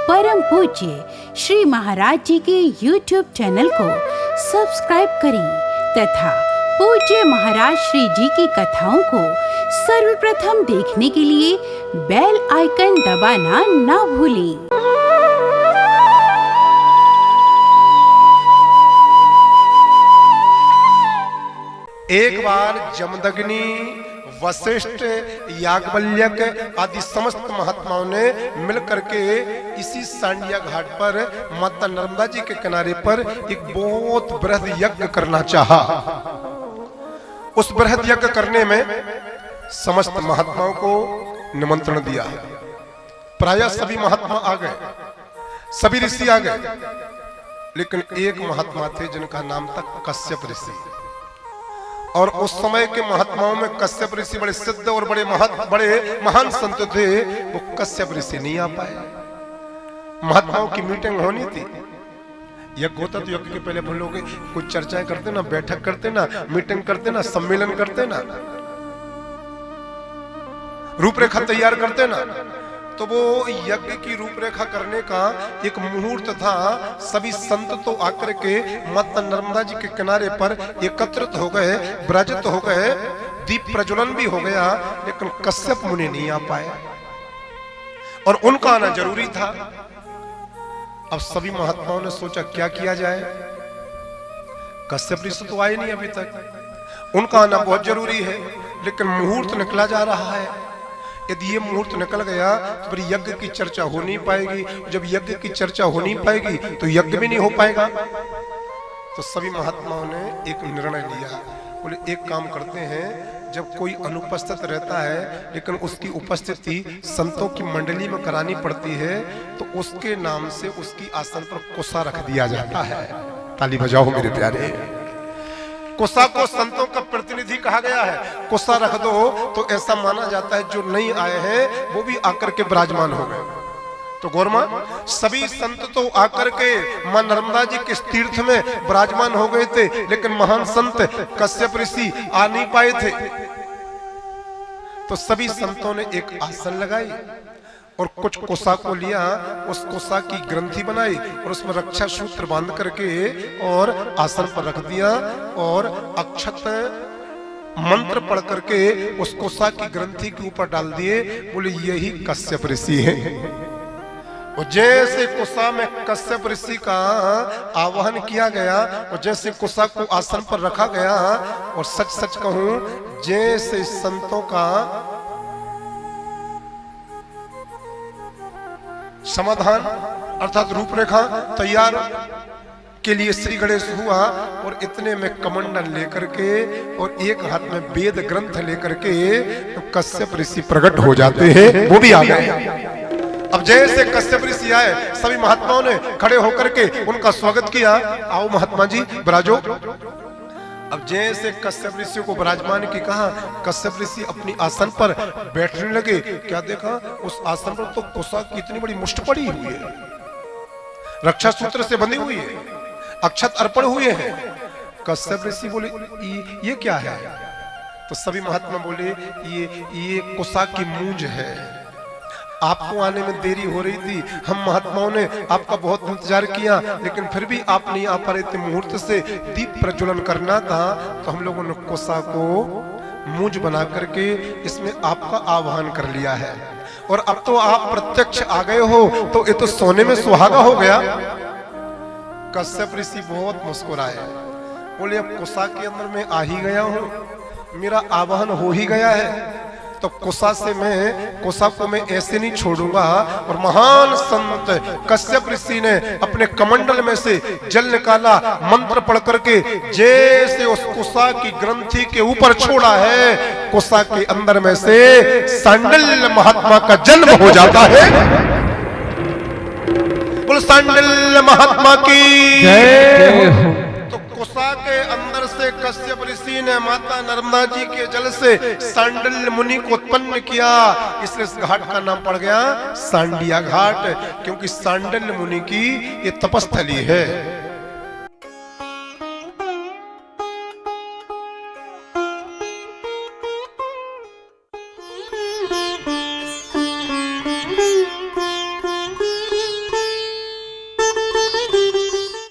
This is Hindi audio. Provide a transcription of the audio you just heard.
परम पूज्य श्री महाराज जी के YouTube चैनल को सब्सक्राइब करें तथा पूज्य महाराज श्री जी की कथाओं को सर्वप्रथम देखने के लिए बेल आइकन दबाना ना भूलें। एक बार जमदग्नि, वशिष्ठ, याज्ञवल्क्य आदि समस्त महात्माओं ने मिलकर के इसी सांडिया घाट पर माता नर्मदा जी के किनारे पर एक बहुत बृहद यज्ञ करना चाहा। उस बृहद यज्ञ करने में समस्त महात्माओं को निमंत्रण दिया। प्रायः सभी महात्मा आ गए, सभी ऋषि आ गए, लेकिन एक महात्मा थे जिनका नाम था कश्यप ऋषि। और उस समय के महात्माओं में कश्यप ऋषि बड़े सिद्ध और बड़े महान संत थे। वो कश्यप ऋषि नहीं आ पाए। महात्माओं की मीटिंग होनी थी, यज्ञ होता तो यज्ञ के पहले हम लोग कुछ चर्चाएं करते ना, बैठक करते ना, मीटिंग करते ना, सम्मेलन करते ना, रूपरेखा तैयार करते ना। तो वो यज्ञ की रूपरेखा करने का एक मुहूर्त था। सभी संत तो आकर के माता नर्मदा जी के किनारे पर एकत्रित हो गए, विराजित हो गए, दीप प्रज्वलन भी हो गया, लेकिन कश्यप मुनि नहीं आ पाए और उनका आना जरूरी था। अब सभी महात्माओं ने सोचा क्या किया जाए। कश्यप ऋषि तो आए नहीं अभी तक, उनका आना बहुत जरूरी है, लेकिन मुहूर्त निकला जा रहा है। यदि ये मुहूर्त निकल गया तो फिर यज्ञ की चर्चा हो नहीं पाएगी। जब यज्ञ की चर्चा हो नहीं पाएगी तो यज्ञ भी नहीं हो पाएगा। तो सभी महात्माओं ने एक निर्णय लिया। बोले एक काम करते हैं, जब कोई अनुपस्थित रहता है लेकिन उसकी उपस्थिति संतों की मंडली में करानी पड़ती है, तो उसके नाम से उसकी आसन पर कुसा रख दिया जाता है। ताली बजाओ मेरे प्यारे। कुसा को संतों का प्रतिनिधि कहा गया है। कुसा रख दो तो ऐसा माना जाता है जो नहीं आए हैं वो भी आकर के विराजमान हो गए। तो गौरमा सभी संत तो आकर के मां नर्मदा जी के तीर्थ में विराजमान हो गए थे, लेकिन महान संत कश्यप ऋषि आ नहीं पाए थे। तो सभी संतों ने एक आसन लगाई और कुछ कुसा को लिया, उस कुसा की ग्रंथि बनाई और उसमें रक्षा सूत्र बांध करके और आसन पर रख दिया और अक्षत मंत्र पढ़ करके उस कुसा की ग्रंथि के ऊपर डाल दिए। बोले यही कश्यप ऋषि है। और जैसे कुसा में कश्यप ऋषि का आवाहन किया गया और जैसे कुसा को आसन पर रखा गया, और सच सच कहूं जैसे संतों का समाधान अर्थात रूपरेखा तैयार के लिए श्री गणेश हुआ, और इतने में कमंडल लेकर के और एक हाथ में वेद ग्रंथ लेकर के तो कश्यप ऋषि प्रकट हो जाते हैं। वो भी आ गए। अब जैसे कश्यप ऋषि आए, सभी महात्माओं ने खड़े होकर के उनका स्वागत किया। आओ महात्मा जी विराजो। अब जैसे कश्यप ऋषि को विराजमान की कहा, कश्यप ऋषि अपनी आसन पर बैठने लगे। क्या देखा, उस आसन पर तो कुसा की इतनी बड़ी मुष्ठ पड़ी हुई है, रक्षा सूत्र से बंधी हुई है, अक्षत अर्पण हुए हैं। कश्यप ऋषि बोले ये क्या है? तो सभी महात्मा बोले ये कुसा की मूंज है। आपको आने में देरी हो रही थी, हम महात्माओं ने आपका बहुत इंतजार किया, लेकिन फिर भी आप नहीं आ पा रहे थे। मुहूर्त से दीप प्रज्वलन करना था, तो हम लोगों ने कुसा को मूंज बना करके इसमें आपका आह्वान कर लिया है। और अब तो आप प्रत्यक्ष आ गए हो, तो ये तो सोने में सुहागा हो गया। कश्यप ऋषि बहुत मुस्कुराए, बोले अब कुसा के अंदर मैं आ ही गया हूं, मेरा आह्वान हो ही गया है, तो कुसा को मैं ऐसे नहीं छोड़ूंगा। और महान संत कश्यप ऋषि ने अपने कमंडल में से जल निकाला, मंत्र पढ़ करके जैसे उस कुसा की ग्रंथि के ऊपर छोड़ा है, कुसा के अंदर में से सांडिल्य महात्मा का जन्म हो जाता है। बोल सांडिल्य महात्मा की जय। तो कुसा के अंदर से कश्यप ऋषि ने माता नर्मदा जी के जल से सांडिल्य मुनि को उत्पन्न किया। इसलिए इस घाट का नाम पड़ गया सांडिया घाट, क्योंकि सांडिल्य मुनि की ये तपस्थली है।